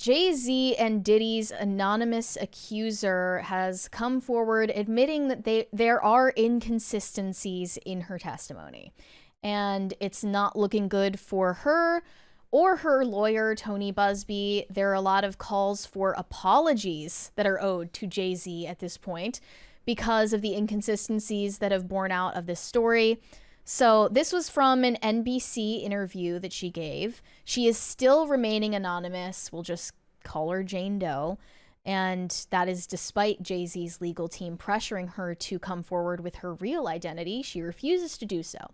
Jay-Z and Diddy's anonymous accuser has come forward admitting that there are inconsistencies in her testimony. And it's not looking good for her or her lawyer, Tony Busby. There are a lot of calls for apologies that are owed to Jay-Z at this point because of the inconsistencies that have borne out of this story. So this was from an NBC interview that she gave. She is still remaining anonymous. We'll just call her Jane Doe. And that is despite Jay-Z's legal team pressuring her to come forward with her real identity. She refuses to do so.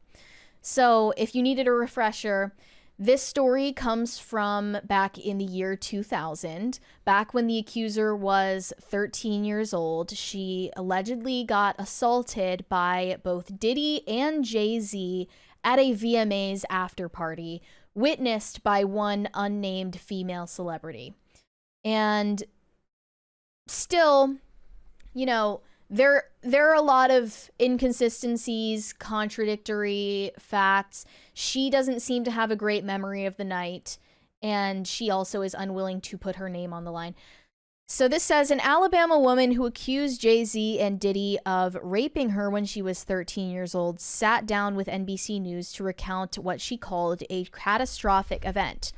So if you needed a refresher, this story comes from back in the year 2000, back when the accuser was 13 years old. She allegedly got assaulted by both Diddy and Jay-Z at a VMAs after party, witnessed by one unnamed female celebrity. And still, you know, there are a lot of inconsistencies, contradictory facts. She doesn't seem to have a great memory of the night, and she also is unwilling to put her name on the line. So this says, an Alabama woman who accused Jay-Z and Diddy of raping her when she was 13 years old sat down with NBC News to recount what she called a catastrophic event.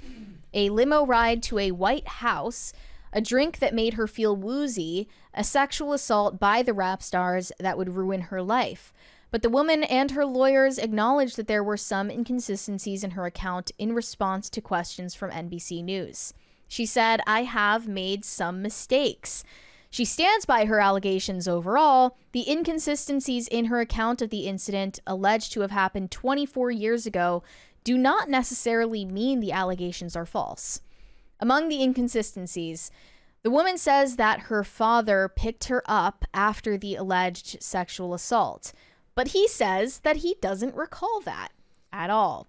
A limo ride to a White House, a drink that made her feel woozy, a sexual assault by the rap stars that would ruin her life. But the woman and her lawyers acknowledged that there were some inconsistencies in her account in response to questions from NBC News. She said, "I have made some mistakes." She stands by her allegations overall. The inconsistencies in her account of the incident, alleged to have happened 24 years ago, do not necessarily mean the allegations are false. Among the inconsistencies, the woman says that her father picked her up after the alleged sexual assault, but he says that he doesn't recall that at all.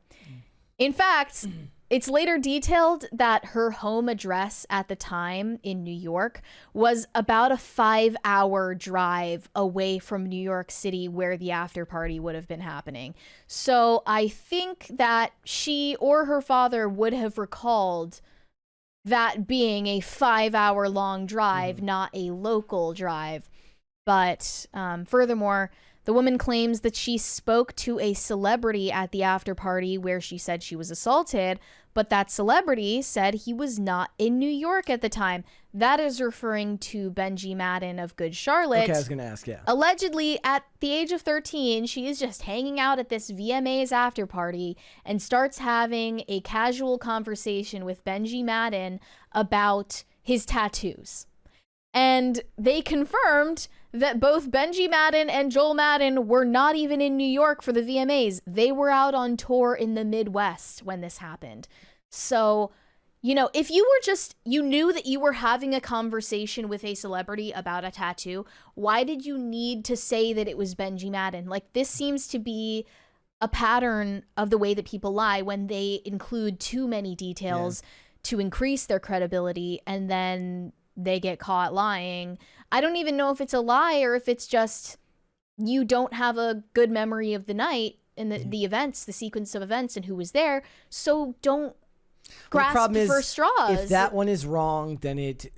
In fact, it's later detailed that her home address at the time in New York was about a 5-hour drive away from New York City where the after party would have been happening. So I think that she or her father would have recalled that being a 5-hour long drive, not a local drive. But furthermore, the woman claims that she spoke to a celebrity at the after party where she said she was assaulted, but that celebrity said he was not in New York at the time. That is referring to Benji Madden of Good Charlotte. Okay, I was going to ask, yeah. Allegedly, at the age of 13, she is just hanging out at this VMAs after party and starts having a casual conversation with Benji Madden about his tattoos. And they confirmed that both Benji Madden and Joel Madden were not even in New York for the VMAs. They were out on tour in the Midwest when this happened. So, you know, if you were just, you knew that you were having a conversation with a celebrity about a tattoo, why did you need to say that it was Benji Madden? Like, this seems to be a pattern of the way that people lie when they include too many details to increase their credibility, and then they get caught lying. I don't even know if it's a lie or if it's just you don't have a good memory of the night and the events, the sequence of events and who was there. So don't grasp for straws. If that one is wrong, then it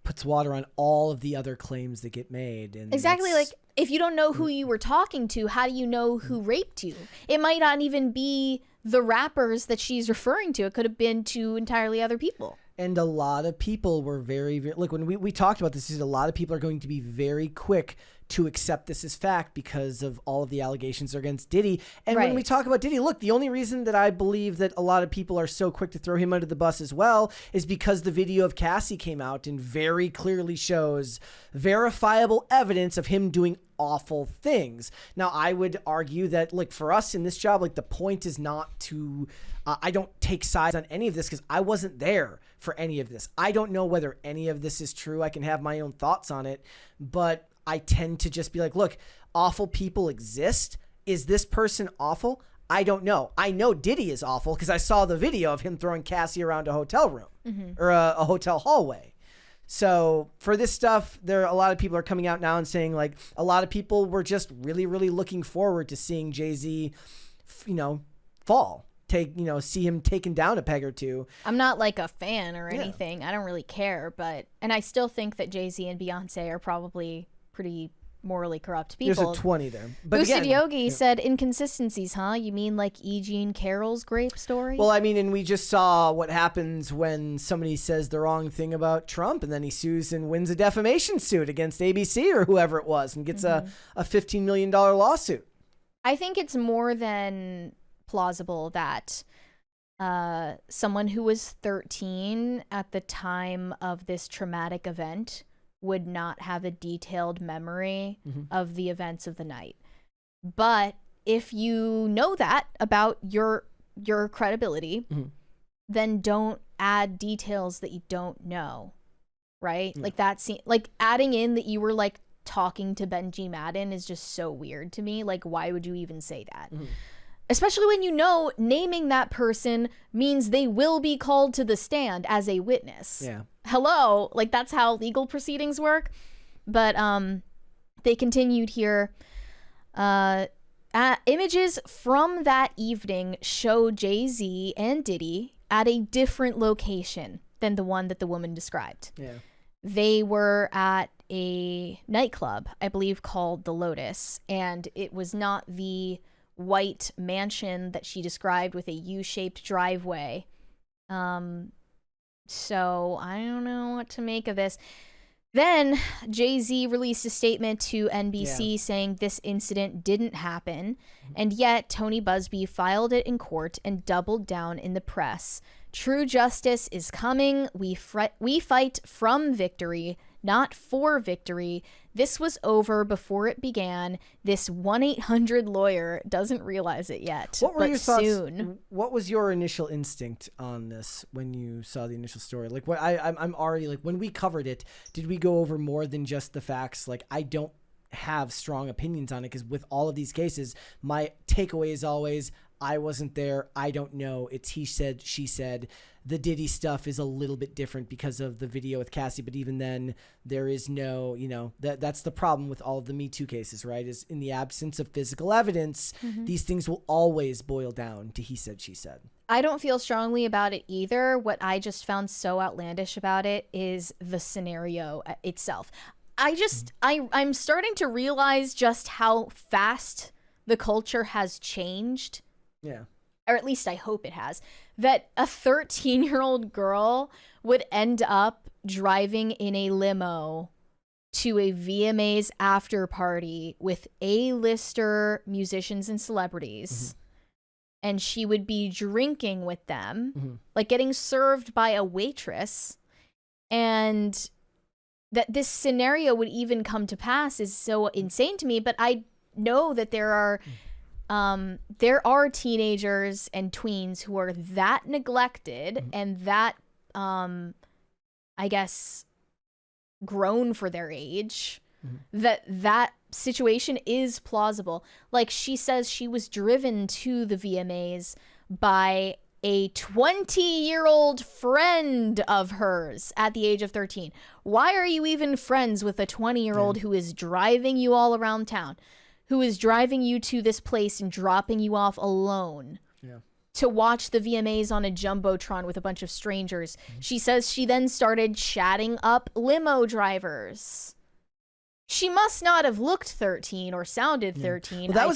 puts water on all of the other claims that get made. And exactly. Like, if you don't know who you were talking to, how do you know who raped you? It might not even be the rappers that she's referring to. It could have been two entirely other people. And a lot of people were very, very, look, when we talked about this, a lot of people are going to be very quick to accept this as fact because of all of the allegations against Diddy. And when we talk about Diddy, look, the only reason that I believe that a lot of people are so quick to throw him under the bus as well is because the video of Cassie came out and very clearly shows verifiable evidence of him doing awful things. Now, I would argue that, like, for us in this job, like, the point is not to, I don't take sides on any of this because I wasn't there for any of this. I don't know whether any of this is true. I can have my own thoughts on it, but I tend to just be like, look, awful people exist. Is this person awful? I don't know. I know Diddy is awful because I saw the video of him throwing Cassie around a hotel room or a hotel hallway. So for this stuff, a lot of people are coming out now and saying, like, a lot of people were just really, really looking forward to seeing Jay-Z, fall. see him taken down a peg or two. I'm not like a fan or anything. I don't really care, and I still think that Jay-Z and Beyonce are probably pretty morally corrupt people. There's a 20 there. But Boosted Yogi said inconsistencies, huh? You mean like E. Jean Carroll's grape story? Well, I mean, and we just saw what happens when somebody says the wrong thing about Trump and then he sues and wins a defamation suit against ABC or whoever it was and gets a $15 million lawsuit. I think it's more than plausible that someone who was 13 at the time of this traumatic event would not have a detailed memory of the events of the night. But if you know that about your credibility, then don't add details that you don't know, right? Yeah. Like adding in that you were like talking to Benji Madden is just so weird to me. Like, why would you even say that? Especially when you know naming that person means they will be called to the stand as a witness. Yeah. Hello, like that's how legal proceedings work. But they continued here. Images from that evening show Jay-Z and Diddy at a different location than the one that the woman described. Yeah. They were at a nightclub, I believe called The Lotus, and it was not the white mansion that she described with a U-shaped driveway. So I don't know what to make of this. Then Jay-Z released a statement to NBC saying this incident didn't happen, and yet Tony Busby filed it in court and doubled down in the press. True justice is coming. We fight from victory, not for victory. This was over before it began. This 1-800 lawyer doesn't realize it yet. What were your thoughts? Soon. What was your initial instinct on this when you saw the initial story? Like, what I'm already like, when we covered it, did we go over more than just the facts? Like, I don't have strong opinions on it because with all of these cases, my takeaway is always, I wasn't there. I don't know. It's he said, she said. The Diddy stuff is a little bit different because of the video with Cassie, but even then, there is no, that's the problem with all of the Me Too cases, right? Is in the absence of physical evidence, these things will always boil down to he said, she said. I don't feel strongly about it either. What I just found so outlandish about it is the scenario itself. I'm starting to realize just how fast the culture has changed. Yeah. Or at least I hope it has, that a 13-year-old girl would end up driving in a limo to a VMAs after party with A-lister musicians and celebrities, and she would be drinking with them, like getting served by a waitress, and that this scenario would even come to pass is so insane to me. But I know that there are teenagers and tweens who are that neglected and that, I guess, grown for their age, that situation is plausible. Like, she says she was driven to the VMAs by a 20-year-old friend of hers at the age of 13. Why are you even friends with a 20-year-old who is driving you all around town? Who is driving you to this place and dropping you off alone to watch the VMAs on a Jumbotron with a bunch of strangers. She says she then started chatting up limo drivers. She must not have looked 13 or sounded 13. Well,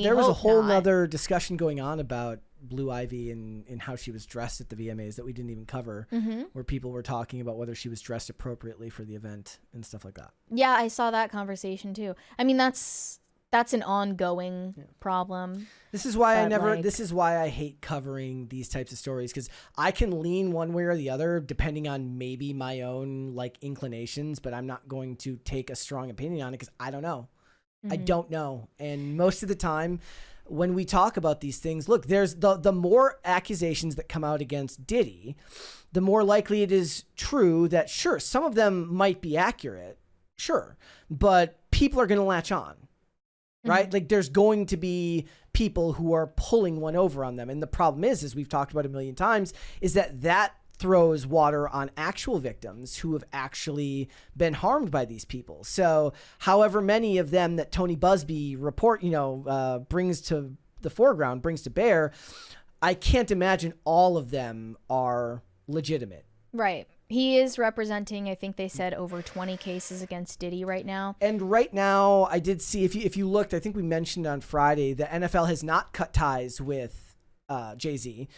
there was a whole nother discussion going on about Blue Ivy and how she was dressed at the VMAs that we didn't even cover, where people were talking about whether she was dressed appropriately for the event and stuff like that. Yeah, I saw that conversation too. I mean, that's an ongoing problem. This is why this is why I hate covering these types of stories, because I can lean one way or the other depending on maybe my own like inclinations, but I'm not going to take a strong opinion on it because I don't know. I don't know. And most of the time when we talk about these things, look, there's the more accusations that come out against Diddy, the more likely it is true that, sure, some of them might be accurate, sure, but people are going to latch on. Right? Like, there's going to be people who are pulling one over on them. And the problem is, as we've talked about a million times, is that throws water on actual victims who have actually been harmed by these people. So however many of them that Tony Busby brings to the foreground, brings to bear, I can't imagine all of them are legitimate. Right. He is representing, I think they said, over 20 cases against Diddy right now. And right now, I did see, if you looked, I think we mentioned on Friday, the NFL has not cut ties with Jay-Z.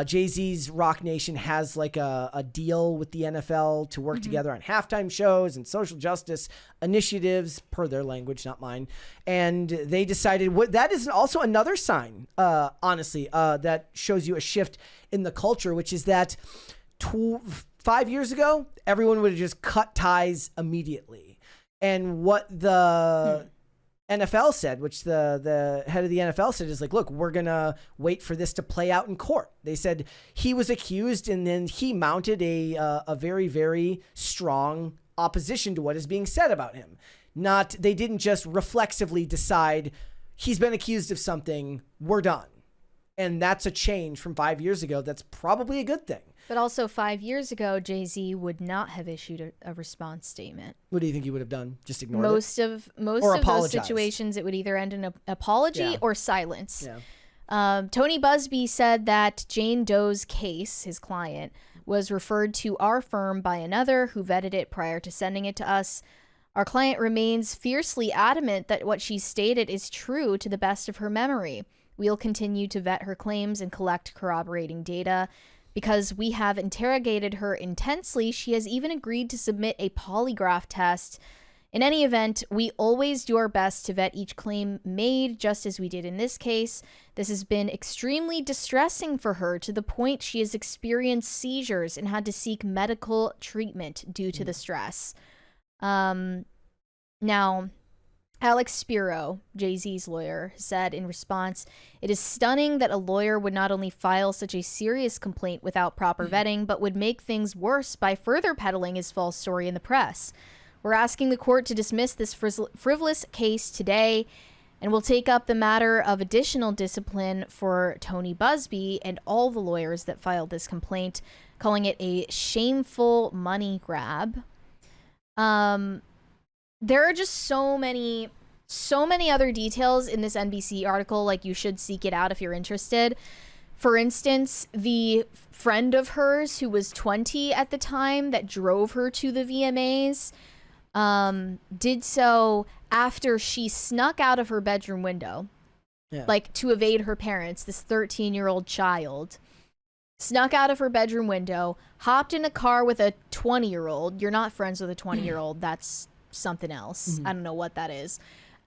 Jay-Z's Rock Nation has like a deal with the NFL to work together on halftime shows and social justice initiatives, per their language, not mine. And they decided, that is also another sign, honestly, that shows you a shift in the culture, which is that 5 years ago, everyone would have just cut ties immediately. And what the NFL said, which the head of the NFL said, is like, look, we're going to wait for this to play out in court. They said he was accused, and then he mounted a very, very strong opposition to what is being said about him. They didn't just reflexively decide he's been accused of something, we're done. And that's a change from 5 years ago. That's probably a good thing. But also 5 years ago, Jay-Z would not have issued a response statement. What do you think he would have done? Just ignored it? Most of those situations, it would either end in an apology or silence. Yeah. Tony Busby said that Jane Doe's case, his client, was referred to our firm by another who vetted it prior to sending it to us. Our client remains fiercely adamant that what she stated is true to the best of her memory. We'll continue to vet her claims and collect corroborating data. Because we have interrogated her intensely, she has even agreed to submit a polygraph test. In any event, we always do our best to vet each claim made, just as we did in this case. This has been extremely distressing for her, to the point she has experienced seizures and had to seek medical treatment due to the stress. Now, Alex Spiro, Jay-Z's lawyer, said in response, "It is stunning that a lawyer would not only file such a serious complaint without proper vetting, but would make things worse by further peddling his false story in the press. We're asking the court to dismiss this frivolous case today, and we'll take up the matter of additional discipline for Tony Busby and all the lawyers that filed this complaint, calling it a shameful money grab." There are just so many other details in this NBC article. Like, you should seek it out if you're interested. For instance, the friend of hers who was 20 at the time that drove her to the VMAs did so after she snuck out of her bedroom window, like to evade her parents. This 13-year-old child snuck out of her bedroom window, hopped in a car with a 20-year-old. You're not friends with a 20-year-old. That's something else. I don't know what that is.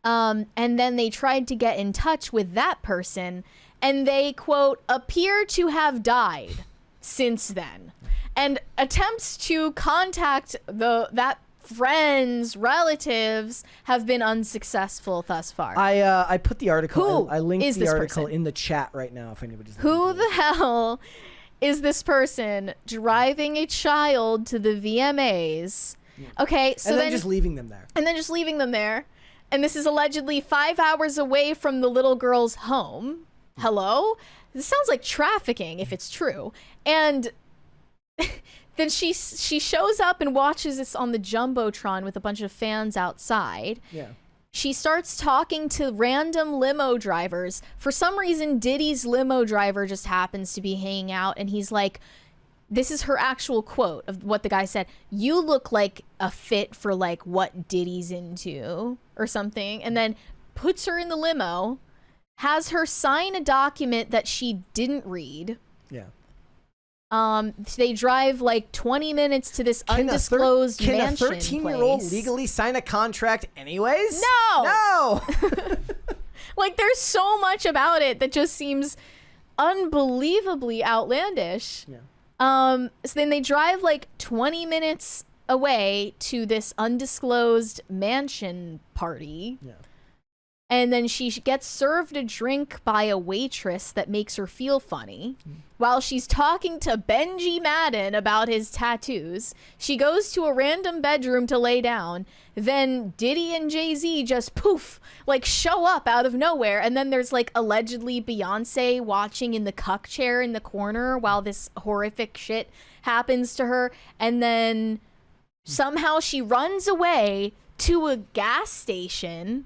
And then they tried to get in touch with that person, and they, quote, appear to have died since then. And attempts to contact that friends, relatives have been unsuccessful thus far. I put the article. I linked the article person? In the chat right now. If anybody's who the hell is this person driving a child to the VMAs? Okay, so then just leaving them there. And this is allegedly 5 hours away from the little girl's home. Hello? This sounds like trafficking if it's true. And then she shows up and watches this on the Jumbotron with a bunch of fans outside. Yeah. She starts talking to random limo drivers. For some reason, Diddy's limo driver just happens to be hanging out, and he's like, this is her actual quote of what the guy said. "You look like a fit for like what Diddy's into," or something. And then puts her in the limo, has her sign a document that she didn't read. Yeah. They drive like 20 minutes to this undisclosed mansion Can a 13-year-old legally sign a contract anyways? No. Like, there's so much about it that just seems unbelievably outlandish. Yeah. So then they drive like 20 minutes away to this undisclosed mansion party. Yeah. And then she gets served a drink by a waitress that makes her feel funny. While she's talking to Benji Madden about his tattoos, she goes to a random bedroom to lay down. Then Diddy and Jay-Z just poof, like show up out of nowhere. And then there's like allegedly Beyonce watching in the cuck chair in the corner while this horrific shit happens to her. And then somehow she runs away to a gas station,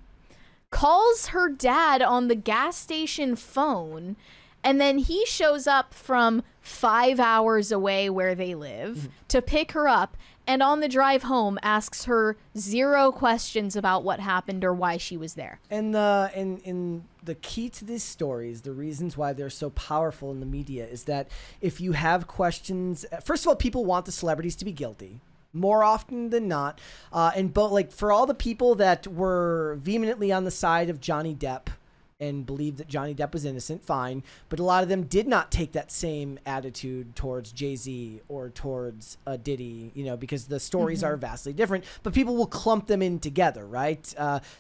calls her dad on the gas station phone, And then he shows up from 5 hours away where they live to pick her up, and on the drive home asks her 0 questions about what happened or why she was there. And the key to these stories, the reasons why they're so powerful in the media, is that if you have questions, first of all, people want the celebrities to be guilty more often than not. For all the people that were vehemently on the side of Johnny Depp and believed that Johnny Depp was innocent, fine. But a lot of them did not take that same attitude towards Jay-Z or towards Diddy, because the stories are vastly different. But people will clump them in together, right?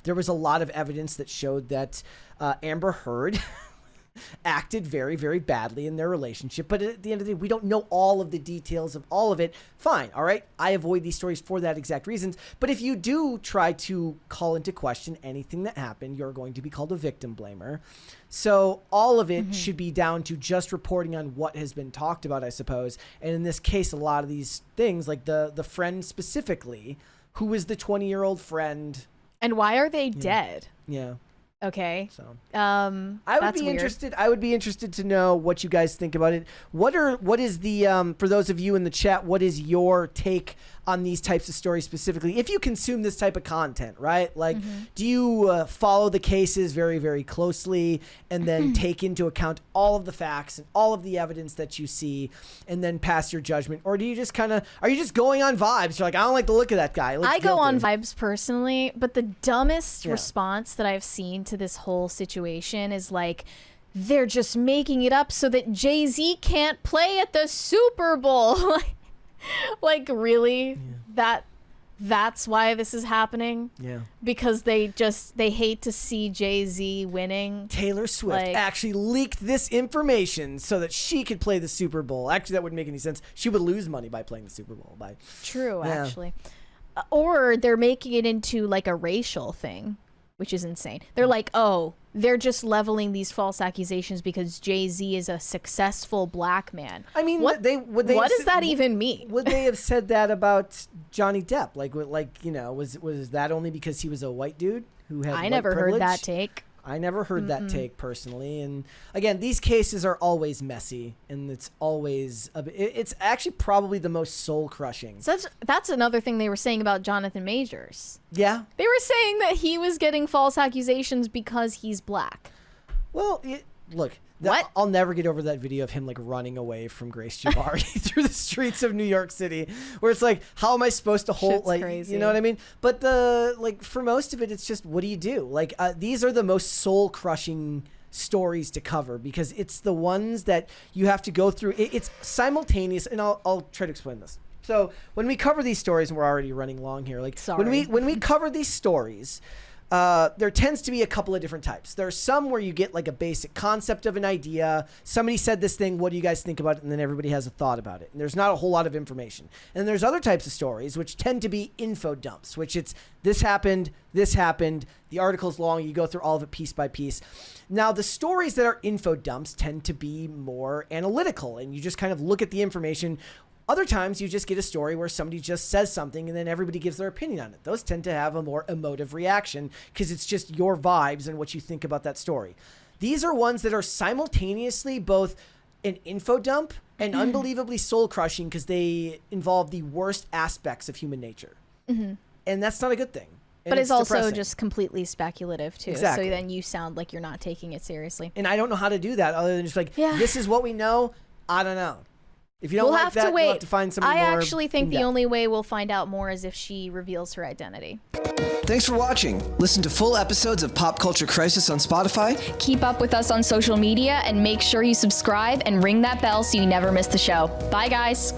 There was a lot of evidence that showed that Amber Heard acted very, very badly in their relationship. But at the end of the day, we don't know all of the details of all of it. Fine. All right. I avoid these stories for that exact reasons. But if you do try to call into question anything that happened, you're going to be called a victim blamer. So all of it should be down to just reporting on what has been talked about, I suppose. And in this case, a lot of these things, like the friend specifically, who is the 20-year-old friend. And why are they dead? Yeah. Okay. So I would be interested. I would be interested to know what you guys think about it. What is the for those of you in the chat, what is your take on these types of stories specifically? If you consume this type of content, right? Like, do you follow the cases very, very closely and then take into account all of the facts and all of the evidence that you see and then pass your judgment? Or do you just are you just going on vibes? You're like, I don't like the look of that guy. I go on vibes personally, but the dumbest response that I've seen to this whole situation is like, they're just making it up so that Jay-Z can't play at the Super Bowl. Like, really? Yeah. That's why this is happening? Yeah. Because they hate to see Jay-Z winning. Taylor Swift actually leaked this information so that she could play the Super Bowl. Actually, that wouldn't make any sense. She would lose money by playing the Super Bowl. True, actually. Or they're making it into like a racial thing, which is insane. They're like, oh, they're just leveling these false accusations because Jay-Z is a successful black man. I mean, what does that even mean? Would they have said that about Johnny Depp? Was that only because he was a white dude who had I never privilege? Heard that take. I never heard that take personally. And again, these cases are always messy, and it's always it's actually probably the most soul crushing. So that's another thing they were saying about Jonathan Majors. Yeah, they were saying that he was getting false accusations because he's black. Well, look. I'll never get over that video of him running away from Grace Jabari through the streets of New York City, where it's like, how am I supposed to hold crazy. You know what I mean? But for most of it, it's just, what do you do? These are the most soul crushing stories to cover because it's the ones that you have to go through. It's simultaneous, and I'll try to explain this. So when we cover these stories, and we're already running long here, when we cover these stories, there tends to be a couple of different types. There's some where you get a basic concept of an idea. Somebody said this thing. What do you guys think about it? And then everybody has a thought about it. And there's not a whole lot of information. And there's other types of stories which tend to be info dumps, which it's this happened. The article's long. You go through all of it piece by piece. Now, the stories that are info dumps tend to be more analytical, and you just kind of look at the information. Other times you just get a story where somebody just says something and then everybody gives their opinion on it. Those tend to have a more emotive reaction because it's just your vibes and what you think about that story. These are ones that are simultaneously both an info dump and unbelievably soul crushing because they involve the worst aspects of human nature. And that's not a good thing. But it's also depressing. Just completely speculative too. Exactly. So then you sound like you're not taking it seriously. And I don't know how to do that other than just this is what we know. I don't know. If you don't we'll like have that, to wait. We'll have to find somebody more. I actually think the only way we'll find out more is if she reveals her identity. Thanks for watching. Listen to full episodes of Pop Culture Crisis on Spotify. Keep up with us on social media and make sure you subscribe and ring that bell so you never miss the show. Bye, guys.